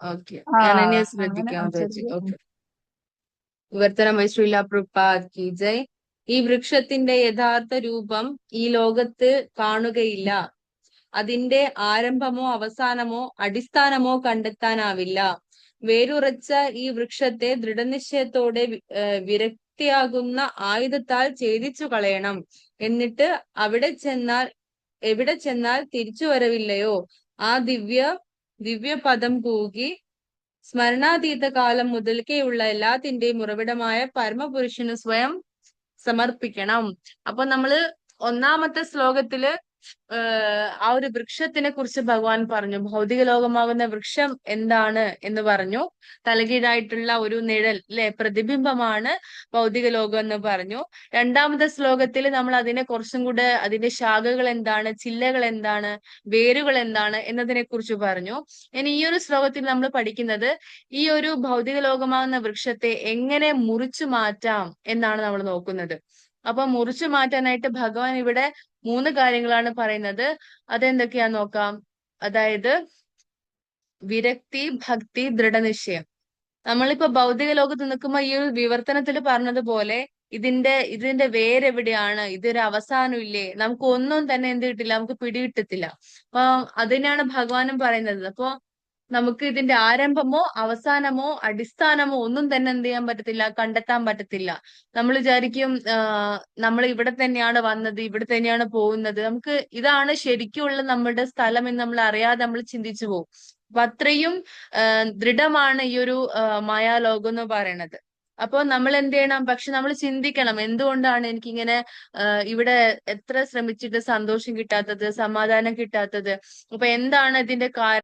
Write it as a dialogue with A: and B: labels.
A: Okay,
B: ആ
A: ഞാൻ ഇനി
B: അങ്ങനെ
A: ശ്രദ്ധിക്കാം ചേച്ചി.
B: ഉച്ചരിക്കും.
A: ഓക്കെ. വിവർത്തനമായി ശ്രീല പ്രഭുപാദ് കി ജയ്. ഈ വൃക്ഷത്തിന്റെ യഥാർത്ഥ രൂപം ഈ ലോകത്ത് കാണുകയില്ല. അതിന്റെ ആരംഭമോ അവസാനമോ അടിസ്ഥാനമോ കണ്ടെത്താനാവില്ല. വേരുറച്ച ഈ വൃക്ഷത്തെ ദൃഢനിശ്ചയത്തോടെ വിരക്തിയാകുന്ന ആയുധത്താൽ ഛേദിച്ചു കളയണം. എന്നിട്ട് എവിടെ ചെന്നാൽ തിരിച്ചു വരവില്ലയോ ആ ദിവ്യ പദം കൂകി സ്മരണാതീത കാലം മുതൽക്കേയുള്ള എല്ലാത്തിന്റെയും ഉറവിടമായ പരമപുരുഷന് സ്വയം സമർപ്പിക്കണം. അപ്പൊ നമ്മള് ഒന്നാമത്തെ ശ്ലോകത്തില് ആ ഒരു വൃക്ഷത്തിനെ കുറിച്ച് ഭഗവാൻ പറഞ്ഞു. ഭൗതിക ലോകമാകുന്ന വൃക്ഷം എന്താണ് എന്ന് പറഞ്ഞു. തലകീഴായിട്ടുള്ള ഒരു നിഴൽ, അല്ലെ, പ്രതിബിംബമാണ് ഭൗതിക ലോകം എന്ന് പറഞ്ഞു. രണ്ടാമത്തെ ശ്ലോകത്തിൽ നമ്മൾ അതിനെ കുറച്ചും കൂടെ അതിന്റെ ശാഖകൾ എന്താണ്, ചില്ലകൾ എന്താണ്, വേരുകൾ എന്താണ് എന്നതിനെ കുറിച്ച് പറഞ്ഞു. ഇനി ഈ ഒരു ശ്ലോകത്തിൽ നമ്മൾ പഠിക്കുന്നത് ഈ ഒരു ഭൗതിക ലോകമാകുന്ന വൃക്ഷത്തെ എങ്ങനെ മുറിച്ചു മാറ്റാം എന്നാണ് നമ്മൾ നോക്കുന്നത്. അപ്പൊ മുറിച്ചു മാറ്റാനായിട്ട് ഭഗവാൻ ഇവിടെ 3 കാര്യങ്ങളാണ് പറയുന്നത്. അതെന്തൊക്കെയാന്ന് നോക്കാം. അതായത് വിരക്തി, ഭക്തി, ദൃഢനിശ്ചയം. നമ്മളിപ്പോ ഭൗതിക ലോകത്ത് നിൽക്കുമ്പോ ഈ ഒരു വിവർത്തനത്തിൽ പറഞ്ഞതുപോലെ ഇതിന്റെ വേരെവിടെയാണ്, ഇതൊരു അവസാനം ഇല്ലേ, നമുക്ക് ഒന്നും തന്നെ എന്ത് കിട്ടില്ല, നമുക്ക് പിടികിട്ടത്തില്ല. അപ്പൊ അതിനാണ് ഭഗവാനും പറയുന്നത്. അപ്പൊ നമുക്ക് ഇതിന്റെ ആരംഭമോ അവസാനമോ അടിസ്ഥാനമോ ഒന്നും തന്നെ എന്ത് ചെയ്യാൻ പറ്റത്തില്ല, കണ്ടെത്താൻ പറ്റത്തില്ല. നമ്മൾ വിചാരിക്കും നമ്മൾ ഇവിടെ തന്നെയാണ് വന്നത്, ഇവിടെ തന്നെയാണ് പോകുന്നത്, നമുക്ക് ഇതാണ് ശരിക്കുള്ള നമ്മുടെ സ്ഥലം എന്ന് നമ്മൾ അറിയാതെ നമ്മൾ ചിന്തിച്ചു പോകും. അപ്പൊ അത്രയും ദൃഢമാണ് ഈ ഒരു മായാലോകം എന്ന് പറയണത്. അപ്പൊ നമ്മൾ എന്ത് ചെയ്യണം, പക്ഷെ നമ്മൾ ചിന്തിക്കണം, എന്തുകൊണ്ടാണ് എനിക്കിങ്ങനെ ഇവിടെ എത്ര ശ്രമിച്ചിട്ട് സന്തോഷം കിട്ടാത്തത്, സമാധാനം കിട്ടാത്തത്, അപ്പൊ എന്താണ് ഇതിന്റെ കാരണം